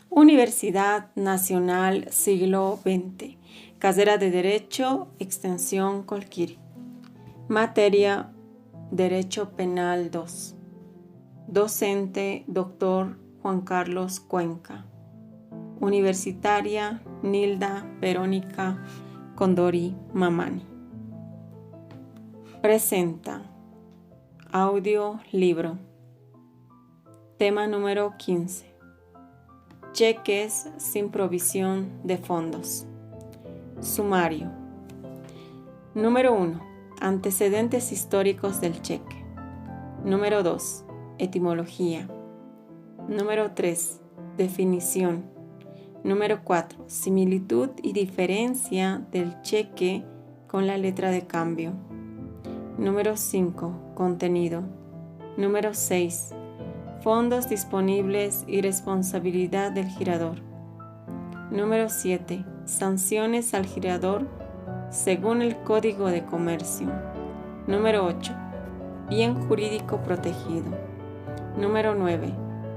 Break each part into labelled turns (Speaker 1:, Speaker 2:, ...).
Speaker 1: Universidad Nacional Siglo XX. Carrera de Derecho, Extensión Colquiri. Materia Derecho Penal 2. Docente Dr. Juan Carlos Cuenca. Universitaria Nilda Verónica Condori Mamani. Presenta audio libro. Tema número 15. Cheques sin provisión de fondos. Sumario. Número 1. Antecedentes históricos del cheque. Número 2. Etimología. Número 3. Definición. Número 4. Similitud y diferencia del cheque con la letra de cambio. Número 5. Contenido. Número 6. Fondos disponibles y responsabilidad del girador. Número 7. Sanciones al girador según el Código de Comercio. Número 8. Bien jurídico protegido. Número 9.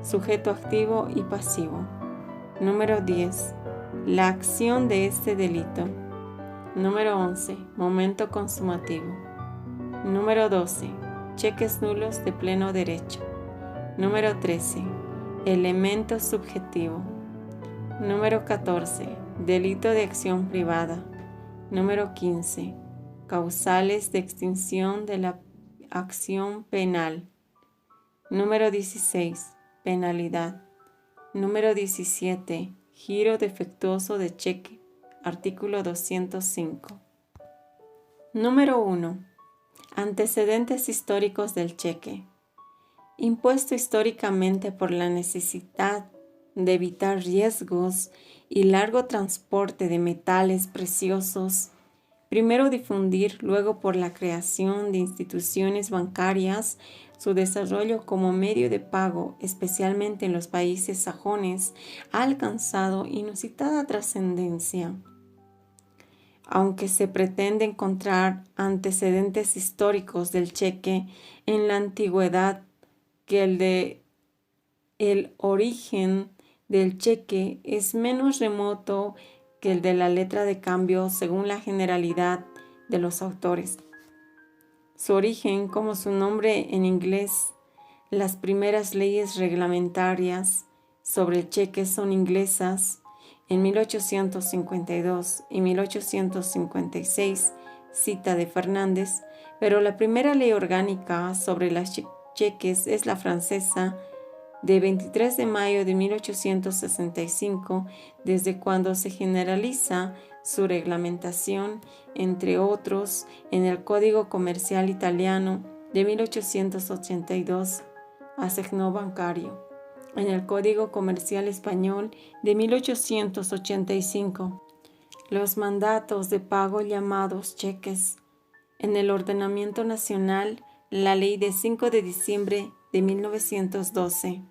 Speaker 1: Sujeto activo y pasivo. Número 10. La acción de este delito. Número 11. Momento consumativo. Número 12. Cheques nulos de pleno derecho. Número 13. Elemento subjetivo. Número 14. Delito de acción privada. Número 15. Causales de extinción de la acción penal. Número 16. Penalidad. Número 17. Giro defectuoso de cheque. Artículo 205. Número 1. Antecedentes históricos del cheque. Impuesto históricamente por la necesidad de evitar riesgos y largo transporte de metales preciosos, primero difundir, luego por la creación de instituciones bancarias, su desarrollo como medio de pago, especialmente en los países sajones, ha alcanzado inusitada trascendencia. Aunque se pretende encontrar antecedentes históricos del cheque en la antigüedad, que el origen del cheque es menos remoto que el de la letra de cambio según la generalidad de los autores. Su origen, como su nombre en inglés, las primeras leyes reglamentarias sobre el cheque son inglesas en 1852 y 1856, cita de Fernández, pero la primera ley orgánica sobre las cheques es la francesa de 23 de mayo de 1865, desde cuando se generaliza su reglamentación, entre otros, en el Código Comercial Italiano de 1882, asigno bancario, en el Código Comercial Español de 1885, los mandatos de pago llamados cheques, en el ordenamiento nacional, la ley de 5 de diciembre de 1912.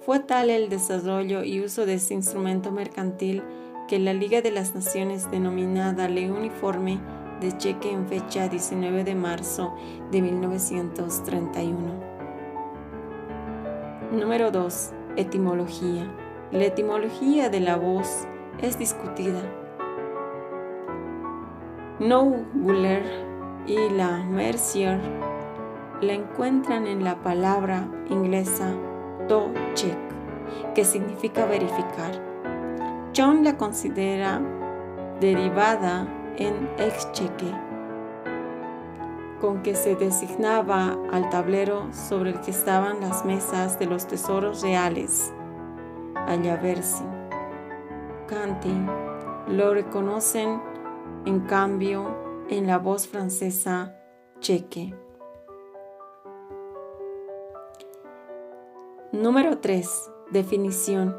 Speaker 1: Fue tal el desarrollo y uso de este instrumento mercantil que la Liga de las Naciones, denominada Ley Uniforme de Cheque en fecha 19 de marzo de 1931. Número 2. Etimología. La etimología de la voz es discutida. Nougler y la Mercier la encuentran en la palabra inglesa to check, que significa verificar. John la considera derivada en excheque, con que se designaba al tablero sobre el que estaban las mesas de los tesoros reales. Ayaversi, Canting lo reconocen, en cambio, en la voz francesa cheque. Número 3. Definición.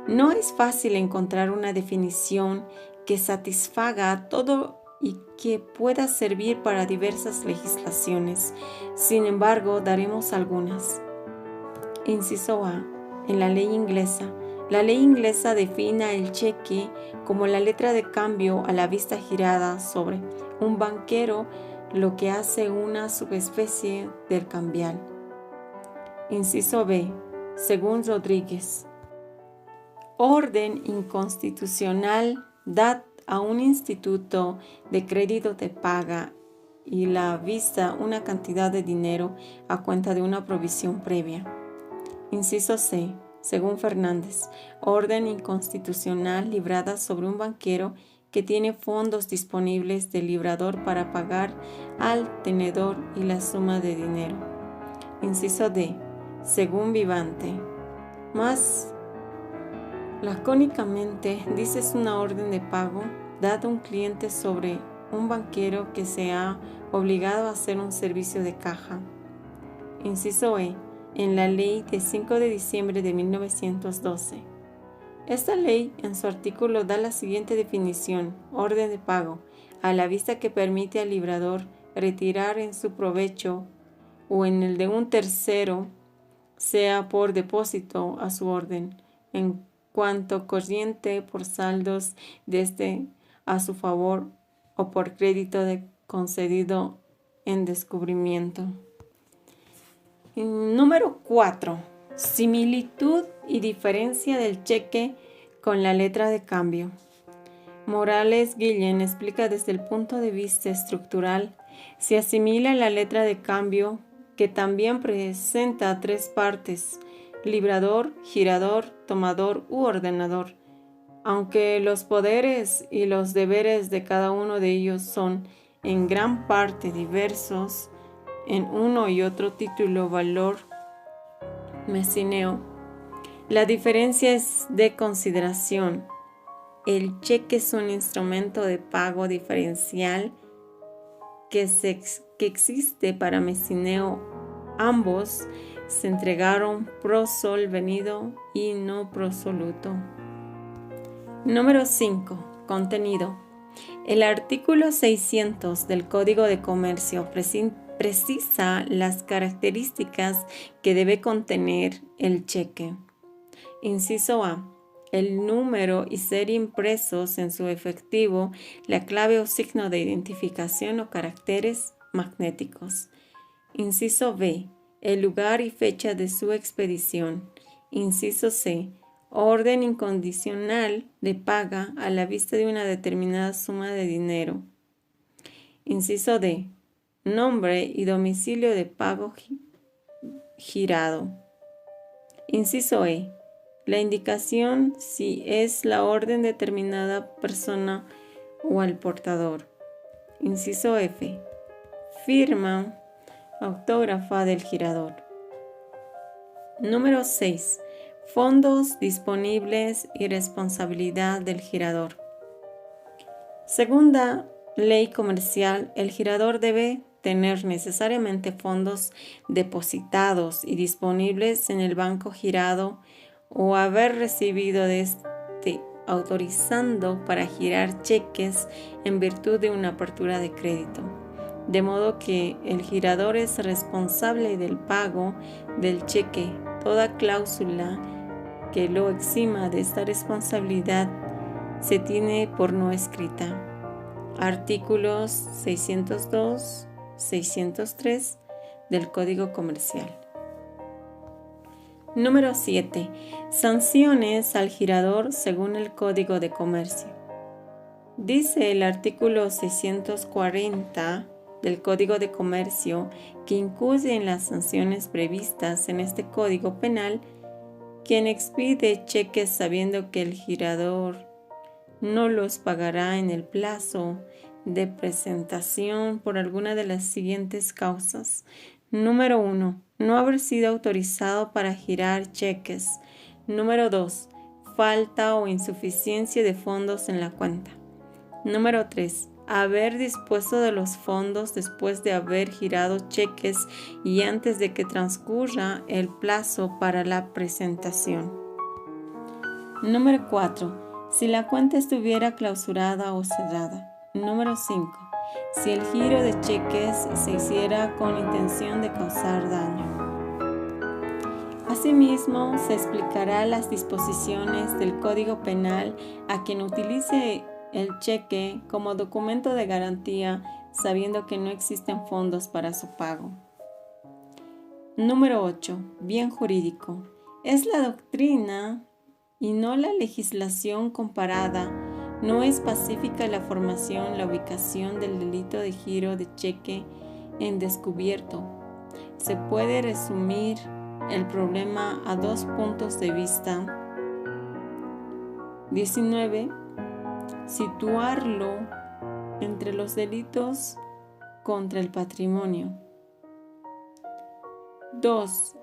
Speaker 1: No es fácil encontrar una definición que satisfaga todo y que pueda servir para diversas legislaciones. Sin embargo, daremos algunas. Inciso A. En la ley inglesa. La ley inglesa define el cheque como la letra de cambio a la vista girada sobre un banquero, lo que hace una subespecie del cambial. Inciso B. Según Rodríguez. orden inconstitucional da a un instituto de crédito de paga y la vista una cantidad de dinero a cuenta de una provisión previa. Inciso C. Según Fernández, orden inconstitucional librada sobre un banquero que tiene fondos disponibles del librador para pagar al tenedor y la suma de dinero. Inciso D. Según Vivante, más lacónicamente dice es una orden de pago dada a un cliente sobre un banquero que se ha obligado a hacer un servicio de caja. Inciso E. En la ley de 5 de diciembre de 1912. Esta ley en su artículo da la siguiente definición: orden de pago, a la vista que permite al librador retirar en su provecho o en el de un tercero, sea por depósito a su orden, en cuanto corriente por saldos de este a su favor o por crédito concedido en descubrimiento. Número 4. Similitud y diferencia del cheque con la letra de cambio. Morales Guillén explica desde el punto de vista estructural, se asimila la letra de cambio que también presenta tres partes: librador, girador, tomador u ordenador, aunque los poderes y los deberes de cada uno de ellos son en gran parte diversos en uno y otro título, valor, mesineo. La diferencia es de consideración. El cheque es un instrumento de pago diferencial que existe para mesineo. Ambos se entregaron pro sol venido y no pro soluto. Número 5. Contenido. El artículo 600 del Código de Comercio precisa las características que debe contener el cheque. Inciso A. El número y serie impresos en su efectivo, la clave o signo de identificación o caracteres magnéticos. Inciso B. El lugar y fecha de su expedición. Inciso C. Orden incondicional de paga a la vista de una determinada suma de dinero. Inciso D. Nombre y domicilio de pago girado. Inciso E. La indicación si es la orden determinada persona o al portador. Inciso F. Firma autógrafa del girador. Número 6. Fondos disponibles y responsabilidad del girador. Segunda ley comercial, el girador debe tener necesariamente fondos depositados y disponibles en el banco girado o haber recibido de este autorizando para girar cheques en virtud de una apertura de crédito, de modo que el girador es responsable del pago del cheque. Toda cláusula que lo exima de esta responsabilidad se tiene por no escrita. Artículos 602, 603 del Código Comercial. Número 7. Sanciones al girador según el Código de Comercio. Dice el artículo 640 del Código de Comercio que incluye en las sanciones previstas en este Código Penal quien expide cheques sabiendo que el girador no los pagará en el plazo de presentación por alguna de las siguientes causas. Número 1. No haber sido autorizado para girar cheques. Número 2. Falta o insuficiencia de fondos en la cuenta. Número 3. Haber dispuesto de los fondos después de haber girado cheques y antes de que transcurra el plazo para la presentación. Número 4. Si la cuenta estuviera clausurada o cerrada. Número 5. Si el giro de cheques se hiciera con intención de causar daño. Asimismo, se explicará las disposiciones del Código Penal a quien utilice el cheque como documento de garantía sabiendo que no existen fondos para su pago. Número 8. Bien jurídico. Es la doctrina y no la legislación comparada, no es pacífica la formación, la ubicación del delito de giro de cheque en descubierto. Se puede resumir el problema a 2 puntos de vista. 19. Situarlo entre los delitos contra el patrimonio. 2.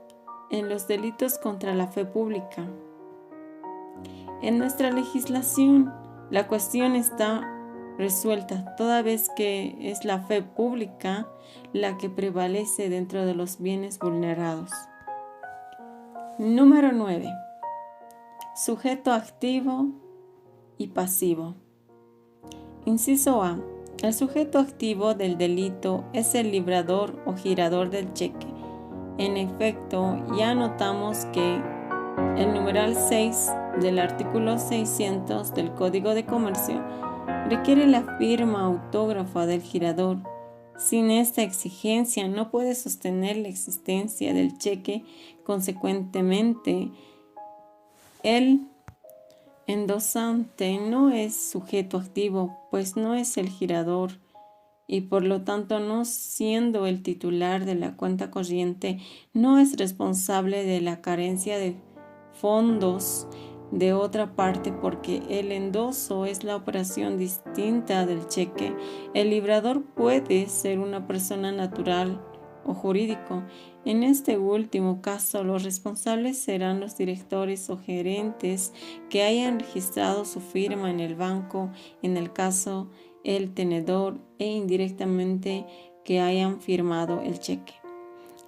Speaker 1: En los delitos contra la fe pública. En nuestra legislación, la cuestión está resuelta, toda vez que es la fe pública la que prevalece dentro de los bienes vulnerados. Número 9. Sujeto activo y pasivo. Inciso A. El sujeto activo del delito es el librador o girador del cheque. En efecto, ya notamos que el numeral 6 del artículo 600 del Código de Comercio requiere la firma autógrafa del girador. Sin esta exigencia no puede sostener la existencia del cheque. Consecuentemente, el endosante no es sujeto activo, pues no es el girador y por lo tanto, no siendo el titular de la cuenta corriente, no es responsable de la carencia de fondos de otra parte, porque el endoso es la operación distinta del cheque. El librador puede ser una persona natural o jurídico. En este último caso, los responsables serán los directores o gerentes que hayan registrado su firma en el banco, en el caso el tenedor, e indirectamente que hayan firmado el cheque.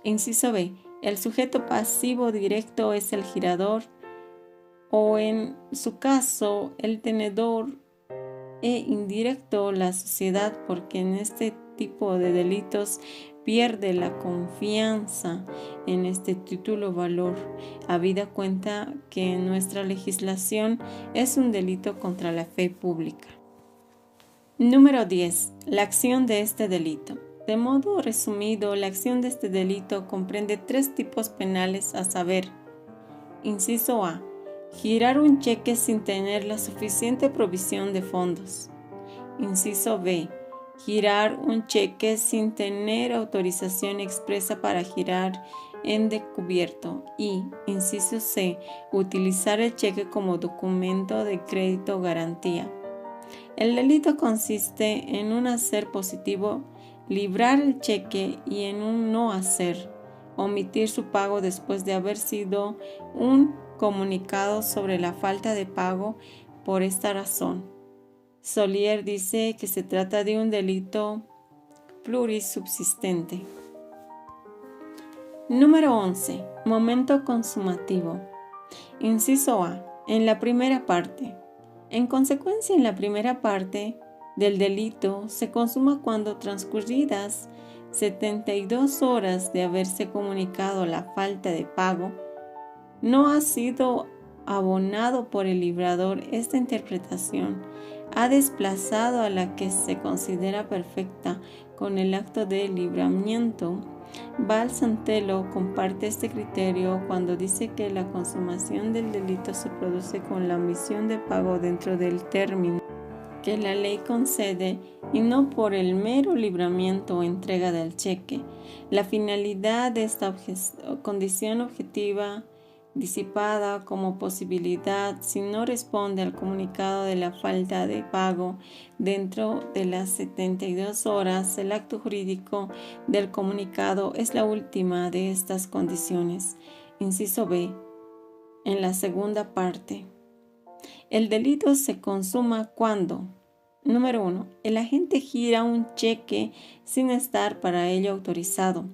Speaker 1: Inciso B. El sujeto pasivo directo es el girador o, en su caso, el tenedor, e indirecto la sociedad, porque en este tipo de delitos pierde la confianza en este título valor, habida cuenta que en nuestra legislación es un delito contra la fe pública. Número 10. La acción de este delito. De modo resumido, la acción de este delito comprende 3 tipos penales, a saber: inciso A. Girar un cheque sin tener la suficiente provisión de fondos. Inciso B. Girar un cheque sin tener autorización expresa para girar en descubierto. Y, inciso C. Utilizar el cheque como documento de crédito o garantía. El delito consiste en un hacer positivo, librar el cheque, y en un no hacer, omitir su pago después de haber sido un comunicado sobre la falta de pago por esta razón. Solier dice que se trata de un delito plurisubsistente. Número 11. Momento consumativo. Inciso A. En la primera parte. En consecuencia, en la primera parte del delito se consuma cuando, transcurridas 72 horas de haberse comunicado la falta de pago, no ha sido abonado por el librador. Esta interpretación ha desplazado a la que se considera perfecta con el acto de libramiento. Balsantelo comparte este criterio cuando dice que la consumación del delito se produce con la omisión de pago dentro del término que la ley concede y no por el mero libramiento o entrega del cheque. La finalidad de esta condición objetiva disipada como posibilidad si no responde al comunicado de la falta de pago dentro de las 72 horas. El acto jurídico del comunicado es la última de estas condiciones. Inciso B. En la segunda parte. El delito se consuma cuando: número 1. El agente gira un cheque sin estar para ello autorizado.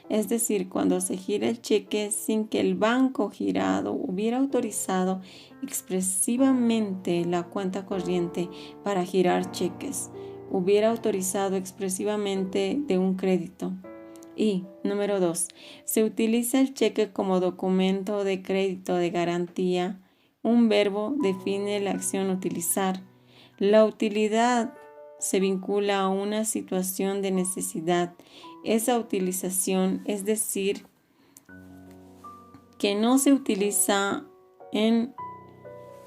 Speaker 1: Es decir, cuando se gira el cheque sin que el banco girado hubiera autorizado expresivamente la cuenta corriente para girar cheques, hubiera autorizado expresivamente de un crédito. Y, número 2, se utiliza el cheque como documento de crédito de garantía. Un verbo define la acción utilizar. La utilidad se vincula a una situación de necesidad. Esa utilización, es decir, que no se utiliza en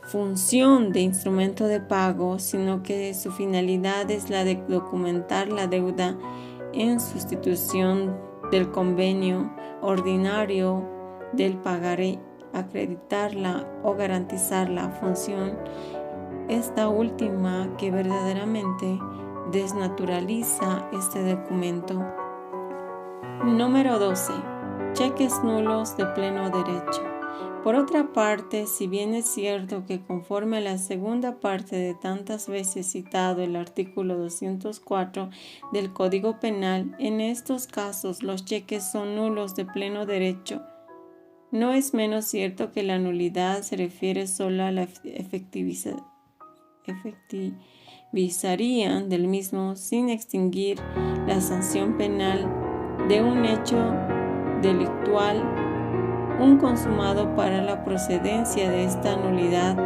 Speaker 1: función de instrumento de pago, sino que su finalidad es la de documentar la deuda en sustitución del convenio ordinario del pagaré, acreditarla o garantizar la función, esta última que verdaderamente desnaturaliza este documento. Número 12. Cheques nulos de pleno derecho. Por otra parte, si bien es cierto que conforme a la segunda parte de tantas veces citado el artículo 204 del Código Penal, en estos casos los cheques son nulos de pleno derecho, no es menos cierto que la nulidad se refiere solo a la efectivizaría del mismo sin extinguir la sanción penal de un hecho delictual. Un consumado para la procedencia de esta nulidad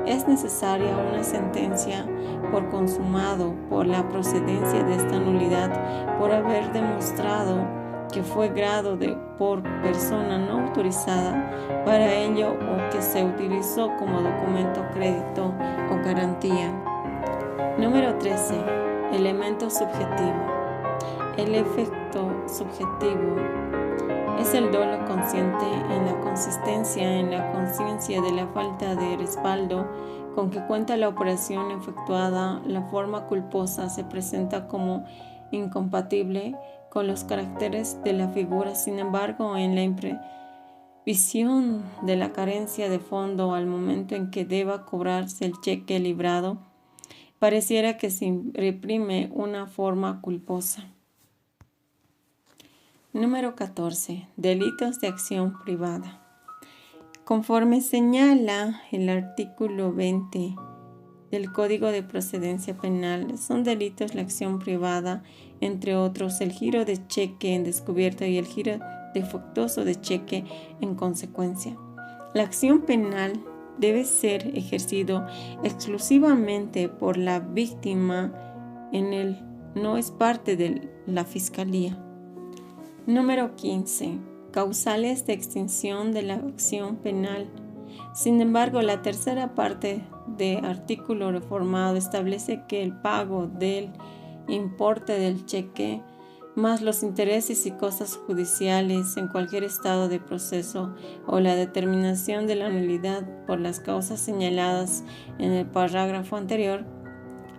Speaker 1: es necesaria una sentencia por consumado por la procedencia de esta nulidad por haber demostrado que fue grado por persona no autorizada para ello o que se utilizó como documento, crédito o garantía. Número 13. Elemento subjetivo. El efecto subjetivo es el dolo consciente en la consistencia, en la conciencia de la falta de respaldo con que cuenta la operación efectuada. La forma culposa se presenta como incompatible con los caracteres de la figura. Sin embargo, en la imprevisión de la carencia de fondo al momento en que deba cobrarse el cheque librado, pareciera que se reprime una forma culposa. Número 14. Delitos de acción privada. Conforme señala el artículo 20 del Código de Procedencia Penal, son delitos la acción privada, entre otros el giro de cheque en descubierto y el giro defectuoso de cheque en consecuencia. La acción penal debe ser ejercido exclusivamente por la víctima, no es parte de la Fiscalía. Número 15. Causales de extinción de la acción penal. Sin embargo, la tercera parte del artículo reformado establece que el pago del importe del cheque más los intereses y costas judiciales en cualquier estado de proceso o la determinación de la nulidad por las causas señaladas en el parágrafo anterior,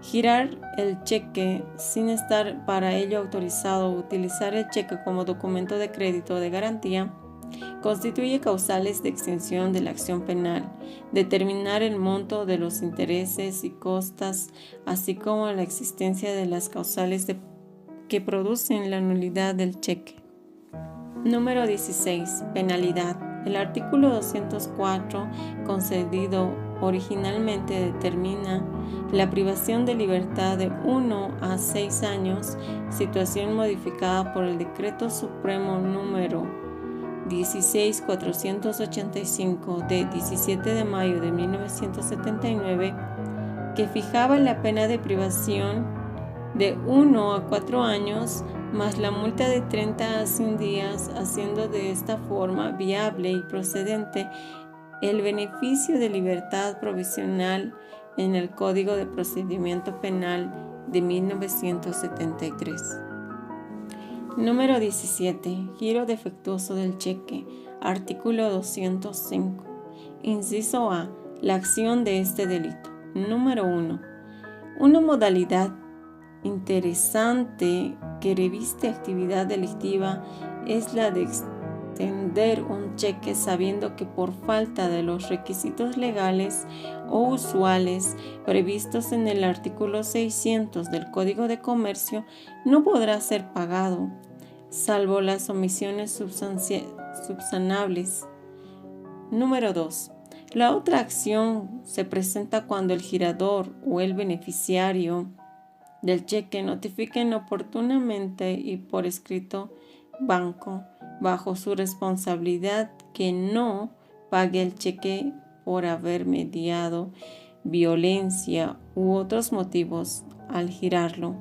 Speaker 1: girar el cheque sin estar para ello autorizado o utilizar el cheque como documento de crédito o de garantía constituye causales de extinción de la acción penal. Determinar el monto de los intereses y costas, así como la existencia de las causales que producen la nulidad del cheque. Número 16. Penalidad. El artículo 204, concedido originalmente, determina la privación de libertad de 1 a 6 años, situación modificada por el Decreto Supremo número 16485 de 17 de mayo de 1979, que fijaba la pena de privación de 1 a 4 años más la multa de 30 a 100 días, haciendo de esta forma viable y procedente el beneficio de libertad provisional en el Código de Procedimiento Penal de 1973. Número 17. Giro defectuoso del cheque. Artículo 205. Inciso A. La acción de este delito. Número 1. Una modalidad interesante que reviste actividad delictiva es la de extender un cheque sabiendo que por falta de los requisitos legales o usuales previstos en el artículo 600 del Código de Comercio no podrá ser pagado, salvo las omisiones subsanables. Número 2. La otra acción se presenta cuando el girador o el beneficiario del cheque notifiquen oportunamente y por escrito banco bajo su responsabilidad que no pague el cheque por haber mediado violencia u otros motivos al girarlo,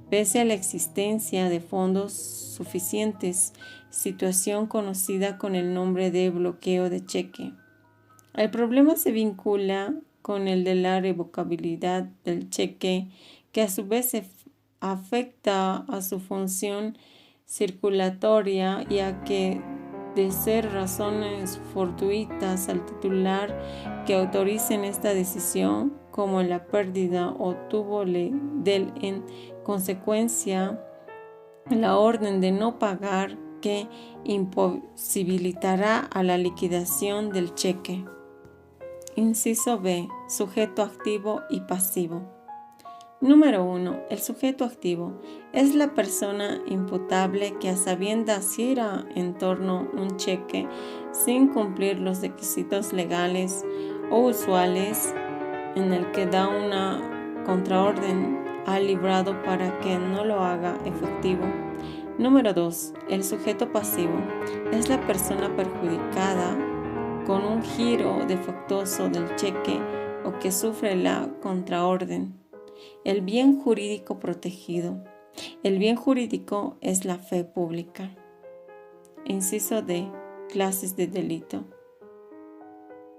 Speaker 1: pese a la existencia de fondos suficientes, situación conocida con el nombre de bloqueo de cheque. El problema se vincula con el de la revocabilidad del cheque, que a su vez afecta a su función circulatoria, ya que de ser razones fortuitas al titular que autoricen esta decisión, como la pérdida o tuvo en consecuencia la orden de no pagar, que imposibilitará a la liquidación del cheque. Inciso B. Sujeto activo y pasivo. Número 1. El sujeto activo es la persona imputable que a sabiendas gira en torno a un cheque sin cumplir los requisitos legales o usuales en el que da una contraorden ha librado para que no lo haga efectivo. Número 2. El sujeto pasivo es la persona perjudicada con un giro defectuoso del cheque o que sufre la contraorden. El bien jurídico protegido. El bien jurídico es la fe pública. Inciso D. Clases de delito.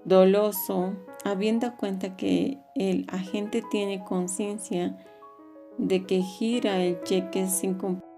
Speaker 1: Doloso, habiendo cuenta que el agente tiene conciencia de que gira el cheque sin cumplir